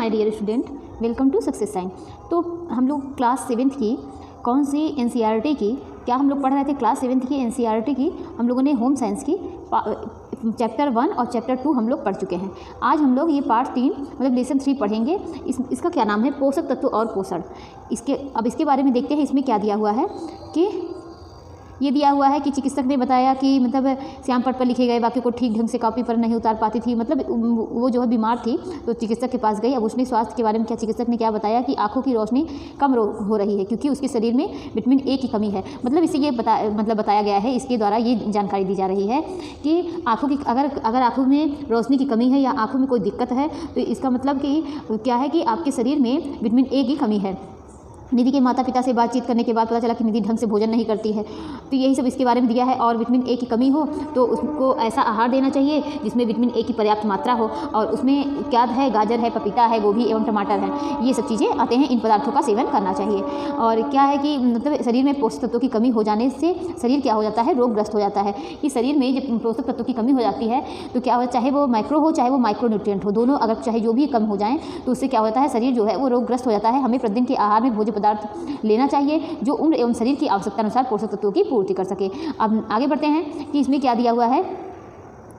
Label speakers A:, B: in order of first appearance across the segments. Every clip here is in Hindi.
A: My dear student, welcome to success sign. तो हम लोग क्लास 7th की कौन सी एनसीईआरटी की क्या हम लोग पढ़ रहे थे? क्लास 7th की एनसीईआरटी की हम लोगों ने होम साइंस की चैप्टर 1 और चैप्टर 2 हम लोग पढ़ चुके हैं। आज हम लोग ये पार्ट 3 मतलब लेसन 3 पढ़ेंगे। इसका क्या नाम है? पोषक तत्व और पोषण। इसके बारे में देखते हैं। इसमें क्या दिया हुआ है कि ये दिया हुआ है कि चिकित्सक ने बताया कि मतलब श्याम पट पर लिखे गए वाक्य को ठीक ढंग से कॉपी पर नहीं उतार पाती थी। मतलब वो जो है बीमार थी तो चिकित्सक के पास गई। अब उसने स्वास्थ्य के बारे में क्या चिकित्सक ने क्या बताया कि आंखों की रोशनी कम हो रही है क्योंकि उसके शरीर में विटामिन ए की कमी है। मतलब इसे ये बताया गया है, इसके द्वारा ये जानकारी दी जा रही है कि आँखों की अगर आँखों में रोशनी की कमी है या आँखों में कोई दिक्कत है तो इसका मतलब कि क्या है कि आपके शरीर में विटामिन ए की कमी है। निधि के माता पिता से बातचीत करने के बाद पता चला कि निधि ढंग से भोजन नहीं करती है, तो यही सब इसके बारे में दिया है। और विटामिन ए की कमी हो तो उसको ऐसा आहार देना चाहिए जिसमें विटामिन ए की पर्याप्त मात्रा हो। और उसमें क्या है? गाजर है, पपीता है, गोभी एवं टमाटर है, ये सब चीज़ें आते हैं। इन पदार्थों का सेवन करना चाहिए। और क्या है कि मतलब शरीर में पोषक तत्वों की कमी हो जाने से शरीर क्या हो जाता है? रोगग्रस्त हो जाता है। कि शरीर में जब पोषक तत्वों की कमी हो जाती है तो क्या हो, चाहे वो माइक्रो हो चाहे वो माइक्रो न्यूट्रिएंट हो, दोनों अगर चाहे जो भी कम हो जाएँ तो उससे क्या होता है? शरीर जो है वो रोगग्रस्त हो जाता है। हमें प्रतिदिन के आहार में भोज्य पदार्थ लेना चाहिए जो उम्र एवं शरीर की आवश्यकता अनुसार पोषक तत्वों की पूर्ति कर सके। अब आगे बढ़ते हैं कि इसमें क्या दिया हुआ है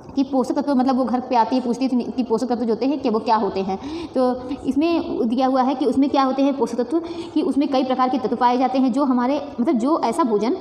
A: कि पोषक तत्व मतलब वो घर पे आती है पूछती थी कि पोषक तत्व जो होते हैं कि वो क्या होते हैं। तो इसमें दिया हुआ है कि उसमें क्या होते हैं पोषक तत्व, कि उसमें कई प्रकार के तत्व पाए जाते हैं जो हमारे मतलब जो ऐसा भोजन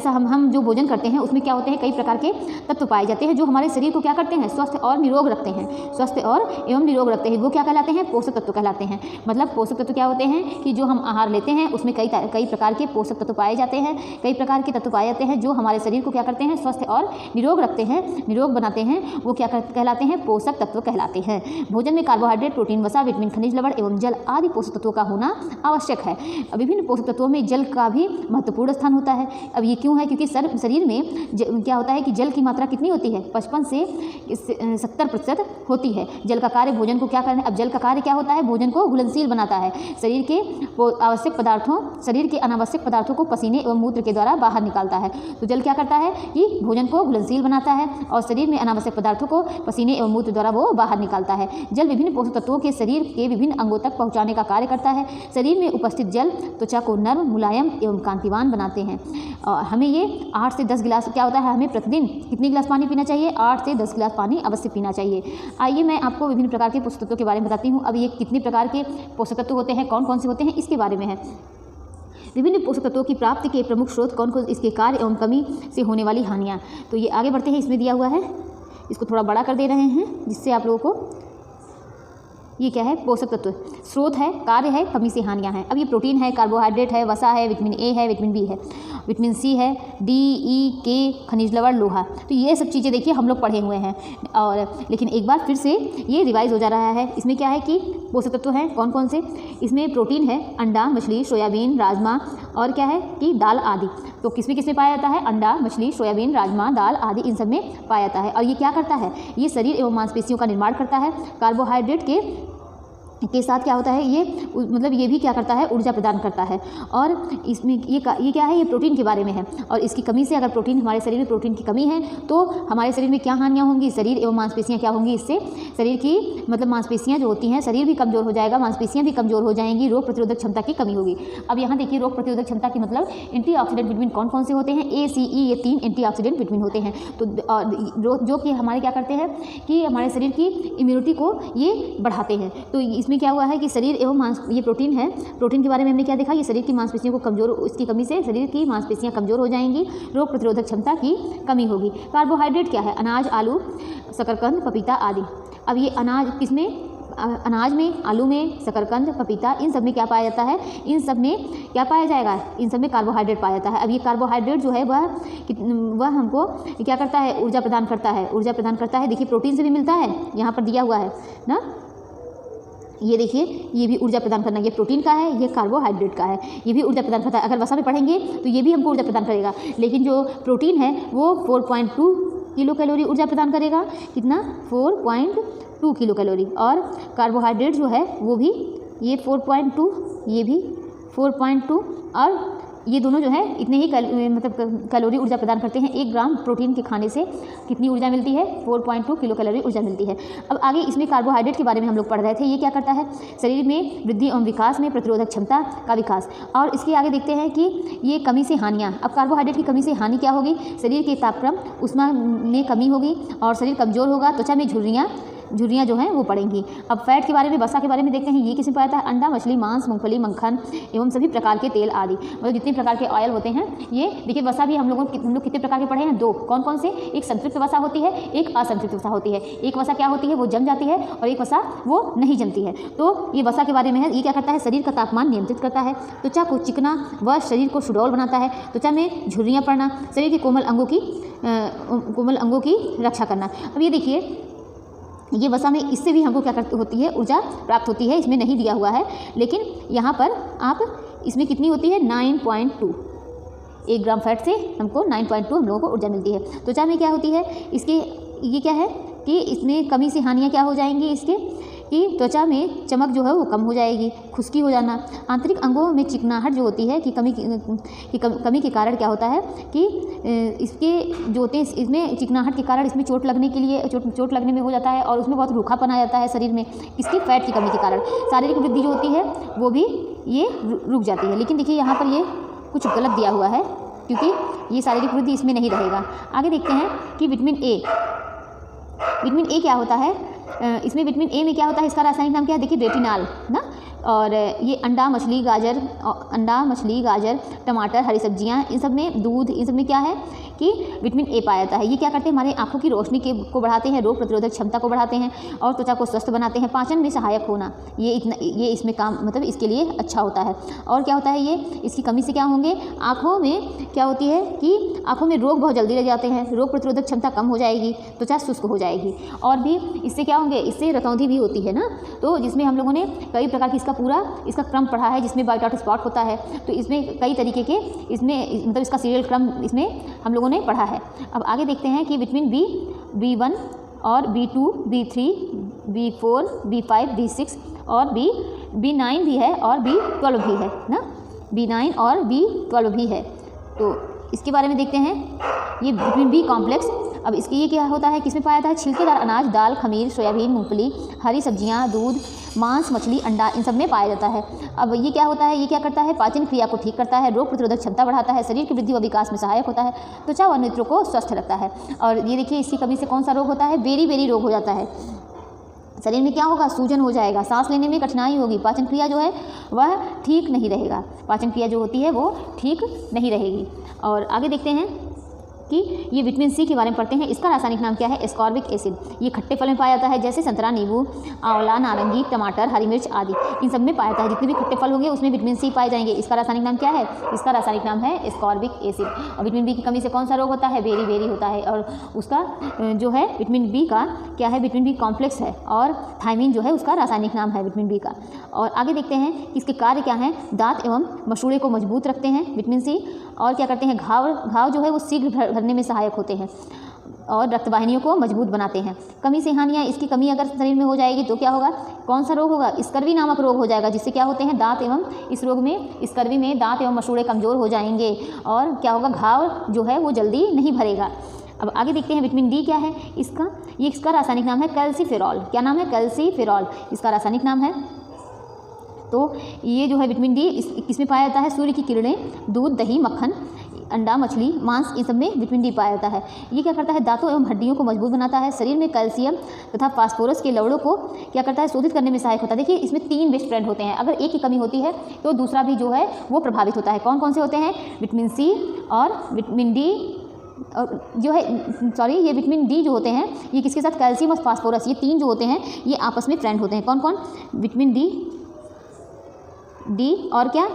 A: हम जो भोजन करते हैं उसमें क्या होते हैं? कई प्रकार के तत्व पाए जाते हैं जो हमारे शरीर को क्या करते हैं? स्वस्थ और निरोग रखते हैं। स्वस्थ और एवं निरोग रखते हैं, वो क्या कहलाते हैं? पोषक तत्व कहलाते हैं। मतलब पोषक तत्व क्या होते हैं कि जो हम आहार लेते हैं उसमें कई प्रकार के पोषक तत्व पाए जाते हैं। कई प्रकार के तत्व पाए जाते हैं जो हमारे शरीर को क्या करते हैं? स्वस्थ और निरोग रखते हैं, निरोग बनाते हैं। वो क्या कहलाते हैं? पोषक तत्व कहलाते हैं। भोजन में कार्बोहाइड्रेट, प्रोटीन, वसा, विटामिन, खनिज लवण एवं जल आदि पोषक तत्वों का होना आवश्यक है। विभिन्न पोषक तत्वों में जल का भी महत्वपूर्ण स्थान होता है। अब ये क्यों है? क्योंकि शरीर में क्या होता है कि जल की मात्रा कितनी होती है? 55 से 70% होती है। जल का कार्य भोजन को क्या करना है? अब जल का कार्य क्या होता है? भोजन को घुलनशील बनाता है। शरीर के अनावश्यक पदार्थों को पसीने एवं मूत्र के द्वारा बाहर निकालता है। तो जल क्या करता है कि भोजन को घुलनशील बनाता है और शरीर में अनावश्यक पदार्थों को पसीने एवं मूत्र द्वारा वो बाहर निकालता है। जल विभिन्न पोषक तत्वों के शरीर के विभिन्न अंगों तक पहुंचाने का कार्य करता है। शरीर में उपस्थित जल त्वचा को नर्म, मुलायम एवं कांतिवान बनाते हैं। और हमें ये 8 से 10 गिलास क्या होता है? हमें प्रतिदिन कितनी गिलास पानी पीना चाहिए? 8 से 10 गिलास पानी अवश्य पीना चाहिए। आइए मैं आपको विभिन्न प्रकार के पोषक तत्वों के बारे में बताती हूँ। अब ये कितने प्रकार के पोषक तत्व होते हैं, कौन कौन से होते हैं, इसके बारे में है। विभिन्न पोषक तत्वों की प्राप्ति के प्रमुख स्रोत कौन कौन, इसके कार्य एवं कमी से होने वाली हानियाँ। तो ये आगे बढ़ते हैं। इसमें दिया हुआ है, इसको थोड़ा बड़ा कर दे रहे हैं जिससे आप लोगों को ये क्या है? पोषक तत्व स्रोत है, कार्य है, कमी से हानियाँ हैं। अब ये प्रोटीन है, कार्बोहाइड्रेट है, वसा है, विटामिन ए है, विटामिन बी है, विटामिन सी है, डी, ई, के, खनिज लवण, लोहा। तो ये सब चीज़ें देखिए हम लोग पढ़े हुए हैं। और लेकिन एक बार फिर से ये रिवाइज हो जा रहा है। इसमें क्या है कि पोषक तत्व हैं कौन कौन से? इसमें प्रोटीन है, अंडा, मछली, सोयाबीन, राजमा और क्या है कि दाल आदि। तो किसमें पाया जाता है? अंडा, मछली, सोयाबीन, राजमा, दाल आदि इन सब में पाया जाता है। और ये क्या करता है? ये शरीर एवं मांसपेशियों का निर्माण करता है। कार्बोहाइड्रेट के साथ क्या होता है? ये मतलब ये भी क्या करता है? ऊर्जा प्रदान करता है। और इसमें ये क्या है? ये प्रोटीन के बारे में है। और इसकी कमी से अगर हमारे शरीर में प्रोटीन की कमी है तो हमारे शरीर में क्या हानियाँ होंगी? शरीर एवं मांसपेशियाँ क्या होंगी? इससे शरीर की मतलब मांसपेशियाँ जो होती हैं, शरीर भी कमज़ोर हो जाएगा, मांसपेशियाँ भी कमज़ोर हो जाएंगी, रोग प्रतिरोधक क्षमता की कमी होगी। अब यहाँ देखिए रोग प्रतिरोधक क्षमता की मतलब एंटीऑक्सीडेंट विटामिन कौन कौन से होते हैं? ए, सी, ई, ये 3 एंटीऑक्सीडेंट विटामिन होते हैं। तो जो कि हमारे क्या करते हैं कि हमारे शरीर की इम्यूनिटी को ये बढ़ाते हैं। तो इसमें क्या हुआ है कि शरीर एवं ये प्रोटीन है। प्रोटीन के बारे में हमने क्या देखा? ये शरीर की मांसपेशियों को कमजोर, इसकी कमी से शरीर की मांसपेशियां कमजोर हो जाएंगी, रोग प्रतिरोधक क्षमता की कमी होगी। कार्बोहाइड्रेट क्या है? अनाज, आलू, शकरकंद, पपीता आदि। अब ये अनाज किसमें? अनाज में, आलू में, शकरकंद, पपीता, इन सब में क्या पाया जाता है? इन सब में क्या पाया जाएगा? इन सब में कार्बोहाइड्रेट पाया जाता है। अब ये कार्बोहाइड्रेट जो है वह हमको क्या करता है? ऊर्जा प्रदान करता है। ऊर्जा प्रदान करता है। देखिए प्रोटीन से भी मिलता है, यहाँ पर दिया हुआ है ना, ये देखिए ये भी ऊर्जा प्रदान करना, ये प्रोटीन का है, ये कार्बोहाइड्रेट का है, ये भी ऊर्जा प्रदान करता है। अगर वसा में पढ़ेंगे तो ये भी हमको ऊर्जा प्रदान करेगा, लेकिन जो प्रोटीन है वो 4.2 किलो कैलोरी ऊर्जा प्रदान करेगा। कितना? 4.2 किलो कैलोरी। और कार्बोहाइड्रेट जो है वो भी ये 4.2, ये भी 4.2 और ये दोनों जो है इतने ही मतलब कैलोरी ऊर्जा प्रदान करते हैं। 1 ग्राम प्रोटीन के खाने से कितनी ऊर्जा मिलती है? 4.2 किलो कैलोरी ऊर्जा मिलती है। अब आगे इसमें कार्बोहाइड्रेट के बारे में हम लोग पढ़ रहे थे। ये क्या करता है? शरीर में वृद्धि एवं विकास में प्रतिरोधक क्षमता का विकास। और इसके आगे देखते हैं कि ये कमी से हानियाँ। अब कार्बोहाइड्रेट की कमी से हानि क्या होगी? शरीर के तापक्रम ऊष्मा में कमी होगी और शरीर कमजोर होगा, त्वचा में झुर्रियाँ जो हैं वो पड़ेंगी। अब फैट के बारे में, वसा के बारे में देखते हैं। ये किसमें पाया जाता है? अंडा, मछली, मांस, मूंगफली, मक्खन एवं सभी प्रकार के तेल आदि, मतलब जितने प्रकार के ऑयल होते हैं। ये देखिए वसा भी हम लोग कितने प्रकार के पढ़े हैं? 2। कौन कौन से? एक संतृप्त वसा होती है, एक असंतृप्त वसा होती है। एक वसा क्या होती है? वो जम जाती है और एक वसा वो नहीं जमती है। तो ये वसा के बारे में है। ये क्या करता है? शरीर का तापमान नियंत्रित करता है, त्वचा को चिकना व शरीर को सुडौल बनाता है, त्वचा में झुर्रियाँ पड़ना, शरीर के कोमल अंगों की रक्षा करना। अब ये देखिए ये वसा में इससे भी हमको क्या होती है? ऊर्जा प्राप्त होती है। इसमें नहीं दिया हुआ है, लेकिन यहाँ पर आप इसमें कितनी होती है? 9.2। 1 ग्राम फैट से हमको 9.2 हम लोगों को ऊर्जा मिलती है। त्वचा में क्या होती है? इसके ये क्या है कि इसमें कमी से हानियाँ क्या हो जाएंगी इसके? कि त्वचा में चमक जो है वो कम हो जाएगी, खुश्की हो जाना। आंतरिक अंगों में चिकनाहट जो होती है कि कमी के कारण क्या होता है कि इसके जो होते हैं इसमें चिकनाहट के कारण इसमें चोट लगने में हो जाता है और उसमें बहुत रूखापन आ जाता है शरीर में। इसकी फैट की कमी के कारण शारीरिक वृद्धि जो होती है वो भी ये रुक जाती है। लेकिन देखिए यहाँ पर ये कुछ गलत दिया हुआ है, क्योंकि ये शारीरिक वृद्धि इसमें नहीं रहेगा। आगे देखते हैं कि विटामिन ए क्या होता है? इसमें विटामिन ए में क्या होता है? इसका रासायनिक नाम क्या है? देखिए रेटिनॉल ना। और ये अंडा, मछली, गाजर, टमाटर, हरी सब्जियां, इन सब में, दूध, इन सब में क्या है कि विटामिन ए पाया जाता है। ये क्या करते हैं? हमारे आंखों की रोशनी को बढ़ाते हैं, रोग प्रतिरोधक क्षमता को बढ़ाते हैं और त्वचा को स्वस्थ बनाते हैं। पाचन में सहायक होना, ये इसमें काम, मतलब इसके लिए अच्छा होता है। और क्या होता है? ये इसकी कमी से क्या होंगे? आँखों में क्या होती है कि आँखों में रोग बहुत जल्दी लग जाते हैं, रोग प्रतिरोधक क्षमता कम हो जाएगी, त्वचा शुष्क हो जाएगी। और भी इससे क्या होंगे? इससे रतौंधी भी होती है ना, तो जिसमें हम लोगों ने कई प्रकार की इसका क्रम पढ़ा है, जिसमें बायोटाट स्पॉट होता है। तो इसमें कई तरीके के मतलब इसका सीरियल क्रम इसमें हम लोगों ने पढ़ा है। अब आगे देखते हैं कि विटामिन B1 और B2, B3, B4, B5, B6 और B9 भी है और B12 भी है ना। B9 और B12 भी है। तो इसके बारे में देखते हैं। ये विटामिन बी कॉम्प्लेक्स, अब इसके ये क्या होता है? किसमें पाया जाता है? छिलकेदार अनाज, दाल, खमीर, सोयाबीन, मूंगफली, हरी सब्जियां, दूध, मांस, मछली, अंडा, इन सब में पाया जाता है। अब ये क्या होता है? ये क्या करता है? पाचन क्रिया को ठीक करता है, रोग प्रतिरोधक क्षमता बढ़ाता है, शरीर की वृद्धि व विकास में सहायक होता है, त्वचा व नेत्रों को स्वस्थ रखता है। और ये देखिए इसकी कमी से कौन सा रोग होता है? बेरी रोग हो जाता है। शरीर में क्या होगा? सूजन हो जाएगा, सांस लेने में कठिनाई होगी, पाचन क्रिया जो है वह ठीक नहीं रहेगा, पाचन क्रिया जो होती है वो ठीक नहीं रहेगी। और आगे देखते हैं कि ये विटामिन सी के बारे में पढ़ते हैं। इसका रासायनिक नाम क्या है? Ascorbic acid. ये खट्टे फल में पाया जाता है, जैसे संतरा, नींबू, आंवला, नारंगी, टमाटर, हरी मिर्च आदि, इन सब में पाया जाता है। जितने भी खट्टे फल होंगे उसमें विटामिन सी पाए जाएंगे। इसका रासायनिक नाम क्या है? इसका रासायनिक नाम है एस्कॉर्बिक एसिड। और विटामिन बी की कमी से कौन सा रोग होता है? बेरी होता है। और उसका जो है विटामिन बी का क्या है? विटामिन बी कॉम्प्लेक्स है और थायमिन जो है उसका रासायनिक नाम है विटामिन बी का। और आगे देखते हैं कि इसके कार्य क्या हैं। दांत एवं मसूड़े को मजबूत रखते हैं विटामिन सी। और क्या करते हैं? घाव जो है वो शीघ्र भरने में सहायक होते हैं और रक्तवाहिनियों को मजबूत बनाते हैं। कमी से हानियाँ, इसकी कमी अगर शरीर में हो जाएगी तो क्या होगा? कौन सा रोग होगा? स्कर्वी नामक रोग हो जाएगा, जिससे क्या होते हैं? दांत एवं इस रोग में, स्कर्वी में दांत एवं मसूड़े कमज़ोर हो जाएंगे और क्या होगा? घाव जो है वो जल्दी नहीं भरेगा। अब आगे देखते हैं विटामिन डी क्या है। इसका रासायनिक नाम है कैल्सीफेरॉल। क्या नाम है? कैल्सीफेरॉल इसका रासायनिक नाम है। तो ये जो है विटामिन डी किसमें पाया जाता है? सूर्य की किरणें, दूध, दही, मक्खन, अंडा, मछली, मांस, इन सब में विटामिन डी पाया जाता है। ये क्या करता है? दांतों एवं हड्डियों को मजबूत बनाता है। शरीर में कैल्शियम तथा फास्फोरस के लवणों को क्या करता है? शोधित करने में सहायक होता है। देखिए इसमें 3 बेस्ट फ्रेंड होते हैं। अगर एक की कमी होती है तो दूसरा भी जो है वो प्रभावित होता है। कौन कौन से होते हैं? विटामिन सी और विटामिन डी जो है, ये विटामिन डी जो होते हैं ये किसके साथ? कैल्शियम और फास्फोरस, ये 3 जो होते हैं ये आपस में फ्रेंड होते हैं। कौन कौन? विटामिन डी और क्या?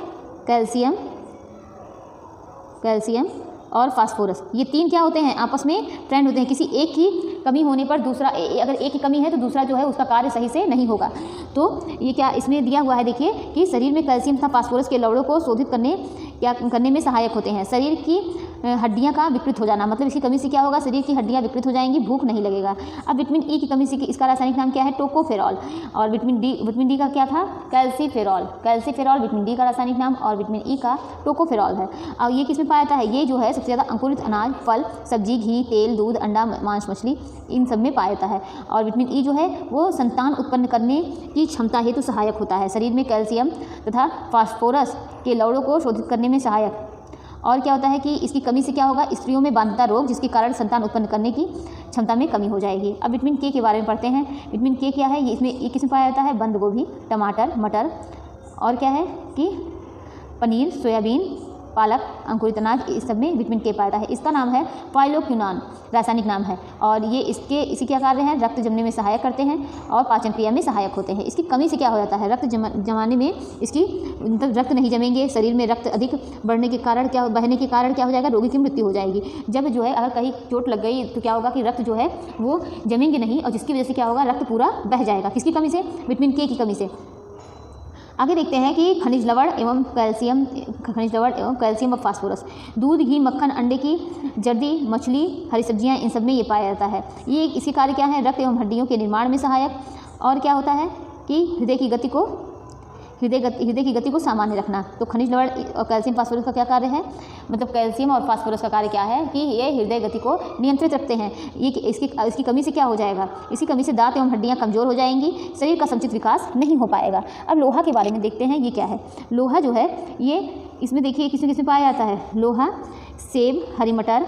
A: कैल्शियम और फास्फोरस, ये 3 क्या होते हैं? आपस में फ्रेंड होते हैं। किसी एक की कमी होने पर दूसरा, अगर एक की कमी है तो दूसरा जो है उसका कार्य सही से नहीं होगा। तो ये क्या इसमें दिया हुआ है? देखिए कि शरीर में कैल्शियम तथा फास्फोरस के लवणों को शोधित करने में सहायक होते हैं। शरीर की हड्डियाँ का विकृत हो जाना, मतलब इसकी कमी से क्या होगा, शरीर की हड्डियाँ विकृत हो जाएंगी, भूख नहीं लगेगा। अब विटामिन ई की कमी से इसका रासायनिक नाम क्या है, टोकोफेरॉल। और विटामिन डी का क्या था, कैल्सीफेरॉल। कैल्सीफेरॉल विटामिन डी का रासायनिक नाम और विटामिन ई का टोकोफेरॉल है। और ये किस में पाया जाता है, ये जो है सबसे ज़्यादा अंकुरित अनाज, फल, सब्जी, घी, तेल, दूध, अंडा, मांस, मछली, इन सब में पाया जाता है। और विटामिन ई जो है वो संतान उत्पन्न करने की क्षमता हेतु सहायक होता है। शरीर में कैल्शियम तथा फास्फोरस के लवणों को शोधित करने में सहायक। और क्या होता है कि इसकी कमी से क्या होगा, स्त्रियों में बाध्यता रोग, जिसके कारण संतान उत्पन्न करने की क्षमता में कमी हो जाएगी। अब विटामिन के बारे में पढ़ते हैं। विटामिन के क्या है, ये इसमें ये किस में पाया जाता है, बंद गोभी, टमाटर, मटर, और क्या है कि पनीर, सोयाबीन, पालक, अंकुरित अनाज, इस सब में विटामिन के पाया जाता है। इसका नाम है फाइलोक्विनोन, रासायनिक नाम है। और ये इसी क्या कार्य हैं, रक्त जमने में सहायक करते हैं और पाचन क्रिया में सहायक होते हैं। इसकी कमी से क्या हो जाता है, रक्त जमाने में इसकी मतलब रक्त नहीं जमेंगे, शरीर में रक्त अधिक बढ़ने के कारण बहने के कारण क्या हो जाएगा, रोगी की मृत्यु हो जाएगी। जब जो है अगर कहीं चोट लग गई तो क्या होगा कि रक्त जो है वो जमेंगे नहीं, और जिसकी वजह से क्या होगा, रक्त पूरा बह जाएगा। किसकी कमी से, विटामिन के की कमी से। आगे देखते हैं कि खनिज लवण एवं कैल्शियम और फास्फोरस। दूध, घी, मक्खन, अंडे की जर्दी, मछली, हरी सब्जियां, इन सब में ये पाया जाता है। ये इसके कार्य क्या है, रक्त एवं हड्डियों के निर्माण में सहायक। और क्या होता है कि हृदय की गति को सामान्य रखना। तो खनिज लवण और कैल्शियम फास्फोरस का क्या कार्य है, मतलब कैल्शियम और फास्फोरस का कार्य क्या है कि ये हृदय गति को नियंत्रित रखते हैं। ये इसकी कमी से क्या हो जाएगा, इसी कमी से दांत एवं हड्डियां कमजोर हो जाएंगी, शरीर का समुचित विकास नहीं हो पाएगा। अब लोहा के बारे में देखते हैं, ये क्या है। लोहा जो है ये इसमें देखिए किसमें पाया जाता है, लोहा सेब, हरी मटर,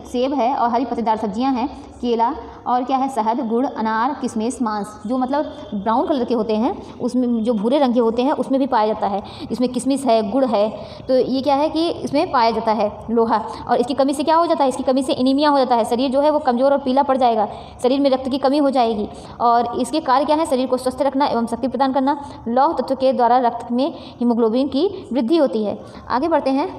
A: सेब है और हरी पत्तेदार सब्जियां हैं, केला, और क्या है, शहद, गुड़, अनार, किशमिश, मांस, जो मतलब ब्राउन कलर के होते हैं, उसमें जो भूरे रंग के होते हैं उसमें भी पाया जाता है। इसमें किशमिश है, गुड़ है, तो ये क्या है कि इसमें पाया जाता है लोहा। और इसकी कमी से क्या हो जाता है, इसकी कमी से एनीमिया हो जाता है, शरीर जो है वो कमज़ोर और पीला पड़ जाएगा, शरीर में रक्त की कमी हो जाएगी। और इसके कार्य क्या है, शरीर को स्वस्थ रखना एवं शक्ति प्रदान करना। लौह तत्व के द्वारा रक्त में हीमोग्लोबिन की वृद्धि होती है। आगे बढ़ते हैं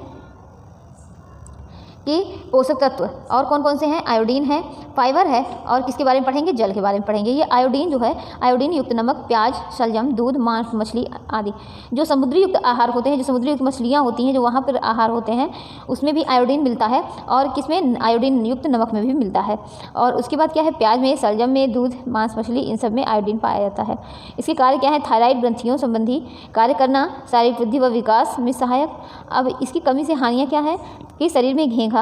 A: कि पोषक तत्व और कौन कौन से हैं, आयोडीन है, फाइबर है, और किसके बारे में पढ़ेंगे, जल के बारे में पढ़ेंगे। ये आयोडीन जो है, आयोडीन युक्त नमक, प्याज, शलजम, दूध, मांस, मछली आदि जो समुद्री युक्त आहार होते हैं, जो समुद्री युक्त मछलियाँ होती हैं, जो वहाँ पर आहार होते हैं, उसमें भी आयोडीन मिलता है। और किसमें, आयोडीन युक्त नमक में भी मिलता है। और उसके बाद क्या है, प्याज में, शलजम में, दूध, मांस, मछली, इन सब में आयोडीन पाया जाता है। इसके कार्य क्या है, थायराइड ग्रंथियों संबंधी कार्य करना, शारीरिक वृद्धि व विकास में सहायक। अब इसकी कमी से हानियाँ क्या है कि शरीर में घेंघा,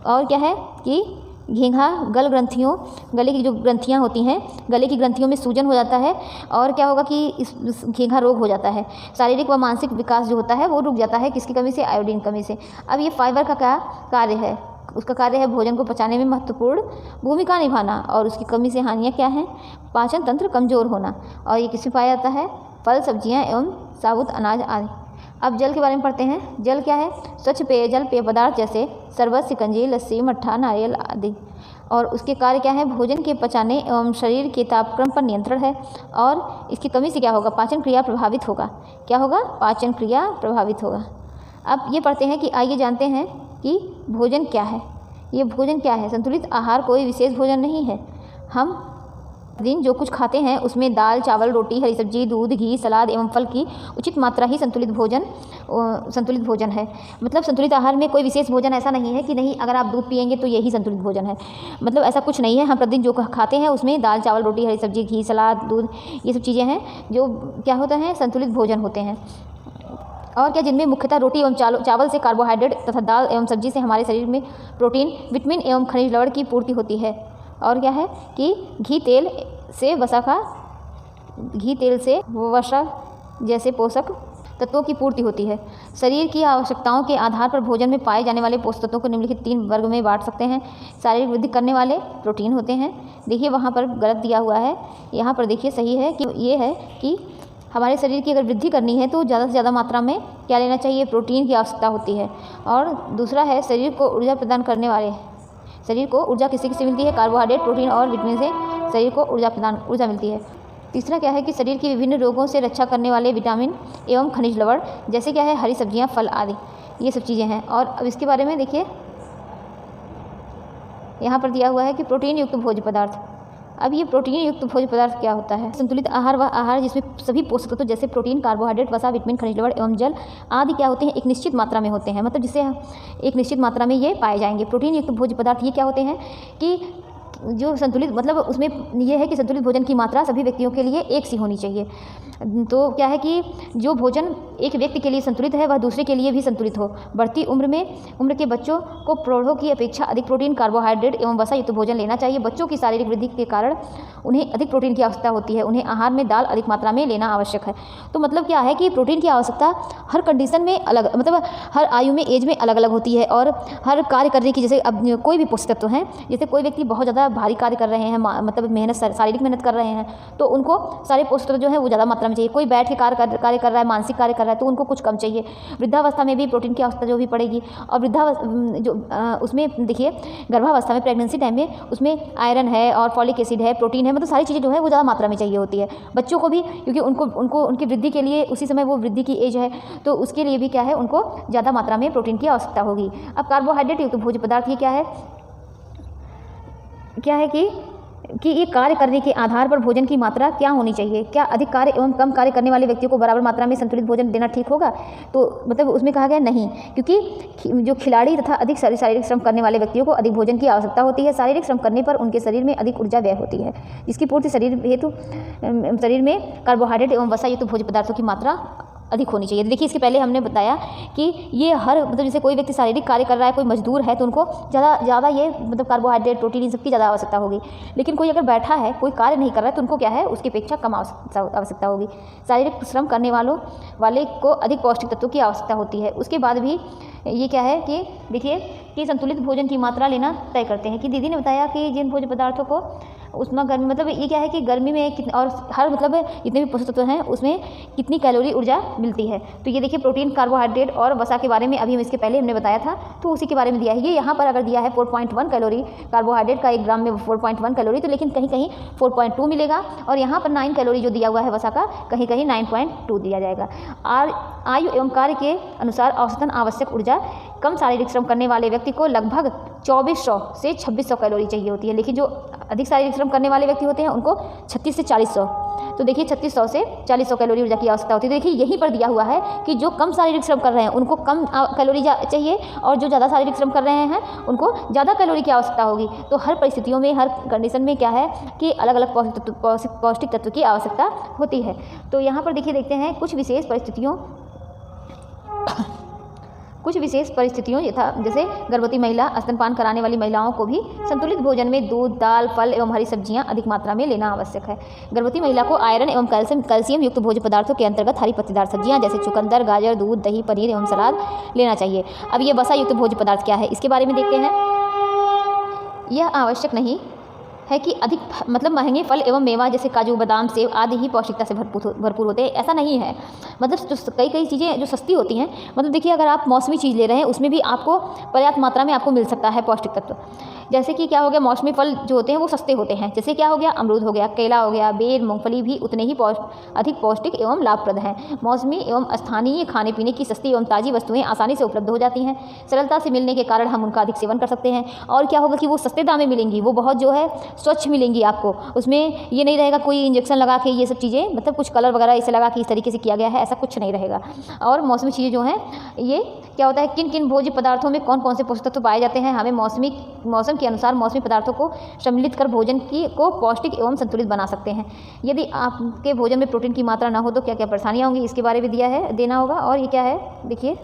A: और क्या है कि घेंघा, गले की जो ग्रंथियाँ होती हैं, गले की ग्रंथियों में सूजन हो जाता है। और क्या होगा कि इस घेंघा रोग हो जाता है। शारीरिक व मानसिक विकास जो होता है वो रुक जाता है, किसकी कमी से, आयोडीन कमी से। अब ये फाइबर का क्या कार्य है, उसका कार्य है भोजन को पचाने में महत्वपूर्ण भूमिका निभाना। और उसकी कमी से हानियाँ क्या हैं, पाचन तंत्र कमजोर होना। और ये किसमें पाया जाता है, फल, सब्जियाँ एवं साबुत अनाज आदि। अब जल के बारे में पढ़ते हैं। जल क्या है, स्वच्छ पेयजल, पेय पदार्थ जैसे शरबत, शिकंजी, लस्सी, मट्ठा, नारियल आदि। और उसके कार्य क्या है, भोजन के पचाने एवं शरीर के तापक्रम पर नियंत्रण है। और इसकी कमी से क्या होगा, पाचन क्रिया प्रभावित होगा। क्या होगा, पाचन क्रिया प्रभावित होगा। अब ये पढ़ते हैं कि आइए जानते हैं कि भोजन क्या है। ये भोजन क्या है, संतुलित आहार कोई विशेष भोजन नहीं है। हम दिन जो कुछ खाते हैं उसमें दाल, चावल, रोटी, हरी सब्जी, दूध, घी, सलाद एवं फल की उचित मात्रा ही संतुलित भोजन है। मतलब संतुलित आहार में कोई विशेष भोजन ऐसा नहीं है कि नहीं अगर आप दूध पिएंगे तो यही संतुलित भोजन है, मतलब ऐसा कुछ नहीं है। हम प्रतिदिन जो खाते हैं उसमें दाल, चावल, रोटी, हरी सब्जी, घी, सलाद, दूध, ये सब चीज़ें हैं जो क्या होता है, संतुलित भोजन होते हैं। और क्या, जिनमें मुख्यतः रोटी एवं चावल से कार्बोहाइड्रेट तथा दाल एवं सब्जी से हमारे शरीर में प्रोटीन, विटामिन एवं खनिज लवण की पूर्ति होती है। और क्या है कि घी तेल से वसा जैसे पोषक तत्वों की पूर्ति होती है। शरीर की आवश्यकताओं के आधार पर भोजन में पाए जाने वाले पोषक तत्वों को निम्नलिखित 3 वर्ग में बांट सकते हैं। शारीरिक वृद्धि करने वाले प्रोटीन होते हैं। देखिए वहाँ पर गलत दिया हुआ है, यहाँ पर देखिए सही है कि ये है कि हमारे शरीर की अगर वृद्धि करनी है तो ज़्यादा से ज़्यादा मात्रा में क्या लेना चाहिए, प्रोटीन की आवश्यकता होती है। और दूसरा है शरीर को ऊर्जा प्रदान करने वाले, शरीर को ऊर्जा किसी से मिलती है, कार्बोहाइड्रेट, प्रोटीन और विटामिन से शरीर को ऊर्जा मिलती है। तीसरा क्या है कि शरीर की विभिन्न रोगों से रक्षा करने वाले विटामिन एवं खनिज लवण जैसे क्या है, हरी सब्जियां, फल आदि, ये सब चीज़ें हैं। और अब इसके बारे में देखिए यहाँ पर दिया हुआ है कि प्रोटीन युक्त भोज्य पदार्थ। अब ये प्रोटीन युक्त भोज्य पदार्थ क्या होता है? संतुलित आहार व आहार जिसमें सभी पोषक तत्व जैसे प्रोटीन, कार्बोहाइड्रेट, वसा, विटामिन, खनिज लवण एवं जल आदि क्या होते हैं, एक निश्चित मात्रा में होते हैं, मतलब जिसे एक निश्चित मात्रा में ये पाए जाएंगे। प्रोटीन युक्त भोज्य पदार्थ ये क्या होते हैं कि जो संतुलित, मतलब उसमें यह है कि संतुलित भोजन की मात्रा सभी व्यक्तियों के लिए एक सी होनी चाहिए। तो क्या है कि जो भोजन एक व्यक्ति के लिए संतुलित है वह दूसरे के लिए भी संतुलित हो। बढ़ती उम्र के बच्चों को प्रौढ़ों की अपेक्षा अधिक प्रोटीन, कार्बोहाइड्रेट एवं वसा युक्त भोजन लेना चाहिए। बच्चों की शारीरिक वृद्धि के कारण उन्हें अधिक प्रोटीन की आवश्यकता होती है। उन्हें आहार में दाल अधिक मात्रा में लेना आवश्यक है। तो मतलब क्या है कि प्रोटीन की आवश्यकता हर कंडीशन में अलग, मतलब हर आयु में, एज में अलग अलग होती है और हर कार्य करने की, जैसे अब कोई भी पोषक तत्व हैं, जैसे कोई व्यक्ति बहुत ज़्यादा भारी कार्य कर रहे हैं, मतलब मेहनत, शारीरिक मेहनत कर रहे हैं, तो उनको सारे पोषक तत्व जो है वो ज़्यादा मात्रा में चाहिए। कोई बैठ के कार्य कर रहा है, मानसिक कार्य कर रहा है, तो उनको कुछ कम चाहिए। वृद्धावस्था में भी प्रोटीन की आवश्यकता जो भी पड़ेगी। और उसमें देखिए गर्भावस्था में, प्रेगनेंसी टाइम में, उसमें आयरन है और फॉलिक एसिड है, प्रोटीन है, मतलब सारी चीज़ें जो है वो ज़्यादा मात्रा में चाहिए होती है। बच्चों को भी, क्योंकि उनको उनकी वृद्धि के लिए उसी समय वो वृद्धि की एज है, तो उसके लिए भी क्या है, उनको ज़्यादा मात्रा में प्रोटीन की आवश्यकता होगी। अब कार्बोहाइड्रेट युक्त भोज्य पदार्थ ये क्या है कि ये कार्य करने के आधार पर भोजन की मात्रा क्या होनी चाहिए। क्या अधिक कार्य एवं कम कार्य करने वाले व्यक्तियों को बराबर मात्रा में संतुलित भोजन देना ठीक होगा? तो मतलब उसमें कहा गया नहीं, क्योंकि जो खिलाड़ी तथा अधिक शारीरिक श्रम करने वाले व्यक्तियों को अधिक भोजन की आवश्यकता होती है। शारीरिक श्रम करने पर उनके शरीर में अधिक ऊर्जा व्यय होती है, जिसकी पूर्ति शरीर में कार्बोहाइड्रेट एवं वसा युक्त भोज्य पदार्थों की मात्रा अधिक होनी चाहिए। देखिए इसके पहले हमने बताया कि ये हर, मतलब जैसे कोई व्यक्ति शारीरिक कार्य कर रहा है, कोई मजदूर है, तो उनको ज़्यादा ये, मतलब कार्बोहाइड्रेट, प्रोटीन, इन सबकी ज़्यादा आवश्यकता होगी। लेकिन कोई अगर बैठा है, कोई कार्य नहीं कर रहा है, तो उनको क्या है, उसकी अपेक्षा कम आवश्यकता होगी। शारीरिक श्रम करने वाले को अधिक पौष्टिक तत्वों की आवश्यकता होती है। उसके बाद भी ये क्या है कि देखिए कि संतुलित भोजन की मात्रा लेना तय करते हैं। कि दीदी ने बताया कि जिन भोज्य पदार्थों को उसमें गर्मी, मतलब ये क्या है कि गर्मी में कितने, और हर, मतलब जितने भी पोषक तत्व हैं उसमें कितनी कैलोरी ऊर्जा मिलती है। तो ये देखिए प्रोटीन, कार्बोहाइड्रेट और वसा के बारे में अभी हम इसके पहले हमने बताया था, तो उसी के बारे में दिया है। ये यहाँ पर अगर दिया है 4.1 कैलोरी, कार्बोहाइड्रेट का 1 ग्राम में 4.1 कैलोरी, तो लेकिन कहीं कहीं 4.2 मिलेगा, और यहाँ पर 9 कैलोरी जो दिया हुआ है वसा का, कहीं कहीं 9.2 दिया जाएगा। आयु एवं कार्य के अनुसार औसतन आवश्यक ऊर्जा कम शारीरिक श्रम करने वाले व्यक्ति को लगभग 2400 से 2600 कैलोरी चाहिए होती है, लेकिन जो अधिक शारीरिक श्रम करने वाले व्यक्ति होते हैं उनको 36 से 4000। तो देखिए 3600 से 4000 कैलोरी ऊर्जा की आवश्यकता होती है। देखिए यहीं पर दिया हुआ है कि जो कम शारीरिक श्रम कर रहे हैं उनको कम कैलोरी चाहिए, और जो ज़्यादा शारीरिक श्रम कर रहे हैं उनको ज़्यादा कैलोरी की आवश्यकता होगी। तो हर परिस्थितियों में, हर कंडीशन में क्या है कि अलग अलग पौष्टिक तत्व की आवश्यकता होती है। तो यहाँ पर देखिए, देखते हैं कुछ विशेष परिस्थितियों यथा जैसे गर्भवती महिला, स्तनपान कराने वाली महिलाओं को भी संतुलित भोजन में दूध, दाल, फल एवं हरी सब्जियां अधिक मात्रा में लेना आवश्यक है। गर्भवती महिला को आयरन एवं कैल्शियम युक्त भोज्य पदार्थों के अंतर्गत हरी पत्तेदार सब्जियां जैसे चुकंदर, गाजर, दूध, दही, पनीर एवं सलाद लेना चाहिए। अब ये वसा युक्त भोज्य पदार्थ क्या है, इसके बारे में देखते हैं। यह आवश्यक नहीं है कि अधिक, मतलब महंगे फल एवं मेवा जैसे काजू, बादाम, सेब आदि ही पौष्टिकता से भरपूर होते हैं, ऐसा नहीं है। मतलब जो कई चीज़ें जो सस्ती होती हैं, मतलब देखिए अगर आप मौसमी चीज़ ले रहे हैं उसमें भी आपको पर्याप्त मात्रा में आपको मिल सकता है पौष्टिक तत्व। जैसे कि क्या हो गया, मौसमी फल जो होते हैं वो सस्ते होते हैं, जैसे क्या हो गया, अमरूद हो गया, केला हो गया, बेर, मूंगफली भी उतने ही अधिक पौष्टिक एवं लाभप्रद हैं। मौसमी एवं स्थानीय खाने पीने की सस्ती एवं ताज़ी वस्तुएं आसानी से उपलब्ध हो जाती हैं। सरलता से मिलने के कारण हम उनका अधिक सेवन कर सकते हैं। और क्या होगा कि वो सस्ते दाम में मिलेंगी, वो बहुत जो है स्वच्छ मिलेंगी आपको। उसमें ये नहीं रहेगा कोई इंजेक्शन लगा के, ये सब चीज़ें, मतलब कुछ कलर वगैरह इसे लगा के इस तरीके से किया गया है, ऐसा कुछ नहीं रहेगा। और मौसमी चीज़ें जो हैं, ये क्या होता है, किन किन भोज्य पदार्थों में कौन कौन से पोषक तत्व पाए जाते हैं, हमें मौसम के अनुसार मौसमी पदार्थों को सम्मिलित कर भोजन को पौष्टिक एवं संतुलित बना सकते हैं। यदि आपके भोजन में प्रोटीन की मात्रा ना हो तो क्या क्या परेशानियाँ होंगी, इसके बारे में देना होगा। और ये क्या है, देखिए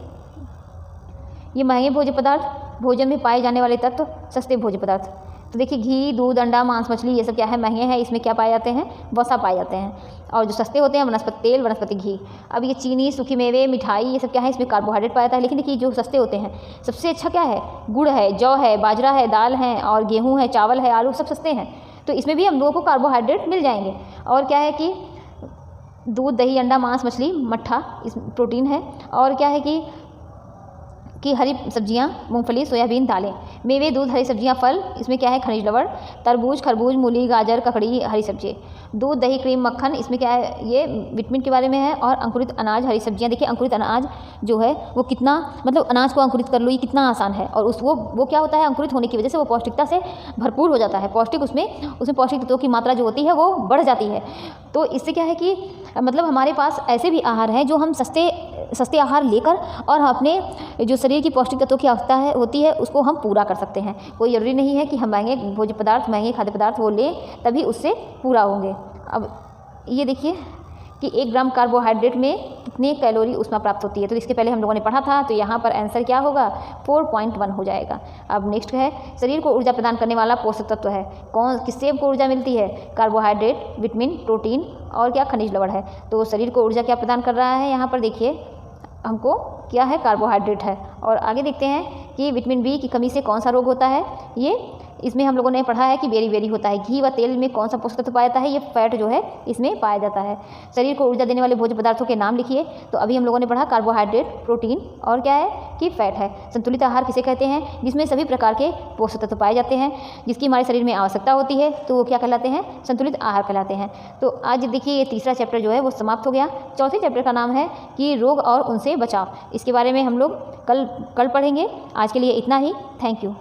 A: ये महंगे भोज्य पदार्थ, भोजन में पाए जाने वाले तत्व, सस्ते भोज्य पदार्थ। तो देखिए घी, दूध, अंडा, मांस, मछली, ये सब क्या है, महंगे हैं, इसमें क्या पाए जाते हैं, वसा पाए जाते हैं। और जो सस्ते होते हैं वनस्पति तेल, वनस्पति घी। अब ये चीनी, सूखी मेवे, मिठाई, ये सब क्या है, इसमें कार्बोहाइड्रेट पाया जाता है। लेकिन देखिए जो सस्ते होते हैं, सबसे अच्छा क्या है, गुड़ है, जौ है, बाजरा है, दाल है, और गेहूँ है, चावल है, आलू, सब सस्ते हैं। तो इसमें भी हम लोगों को कार्बोहाइड्रेट मिल जाएंगे। और क्या है कि दूध, दही, अंडा, मांस, मछली, मट्ठा, इस प्रोटीन है। और क्या है कि कि हरी सब्जियां, मूंगफली, सोयाबीन, दालें, मेवे, दूध, हरी सब्जियां, फल, इसमें क्या है खनिज लवण, तरबूज, खरबूज, मूली, गाजर, ककड़ी, हरी सब्जी, दूध, दही, क्रीम, मक्खन, इसमें क्या है ये विटामिन के बारे में है। और अंकुरित अनाज, हरी सब्जियां, देखिए अंकुरित अनाज जो है वो कितना, मतलब अनाज को अंकुरित कर लो ये कितना आसान है। और वो क्या होता है, अंकुरित होने की वजह से वो पौष्टिकता से भरपूर हो जाता है, पौष्टिक उसमें पौष्टिक तत्वों की मात्रा जो होती है वो बढ़ जाती है। तो इससे क्या है कि मतलब हमारे पास ऐसे भी आहार हैं जो हम सस्ते आहार लेकर और हम अपने जो शरीर की पौष्टिक तत्वों की आवश्यकता होती है उसको हम पूरा कर सकते हैं। कोई ज़रूरी नहीं है कि हम महंगे भोज्य पदार्थ, महंगे खाद्य पदार्थ वो लें तभी उससे पूरा होंगे। अब ये देखिए कि 1 ग्राम कार्बोहाइड्रेट में कितने कैलोरी ऊष्मा प्राप्त होती है। तो इसके पहले हम लोगों ने पढ़ा था, तो यहाँ पर आंसर क्या होगा 4.1 हो जाएगा। अब नेक्स्ट है, शरीर को ऊर्जा प्रदान करने वाला पोषक तत्व है कौन, किससे हमको ऊर्जा मिलती है, कार्बोहाइड्रेट, विटामिन, प्रोटीन और क्या खनिज लवण है। तो शरीर को ऊर्जा क्या प्रदान कर रहा है, यहाँ पर देखिए हमको क्या है कार्बोहाइड्रेट है। और आगे देखते हैं कि विटामिन बी की कमी से कौन सा रोग होता है। ये इसमें हम लोगों ने पढ़ा है कि बेरी होता है। घी व तेल में कौन सा पोषक तत्व पाया जाता है, ये फैट जो है इसमें पाया जाता है। शरीर को ऊर्जा देने वाले भोज्य पदार्थों के नाम लिखिए। तो अभी हम लोगों ने पढ़ा कार्बोहाइड्रेट, प्रोटीन और क्या है कि फैट है। संतुलित आहार किसे कहते हैं, जिसमें सभी प्रकार के पोषक तत्व पाए जाते हैं, जिसकी हमारे शरीर में आवश्यकता होती है, तो वो क्या कहलाते हैं, संतुलित आहार कहलाते हैं। तो आज देखिए ये तीसरा चैप्टर जो है वो समाप्त हो गया। चौथे चैप्टर का नाम है कि रोग और उनसे बचाव। इसके बारे में हम लोग कल पढ़ेंगे। आज के लिए इतना ही। Thank you.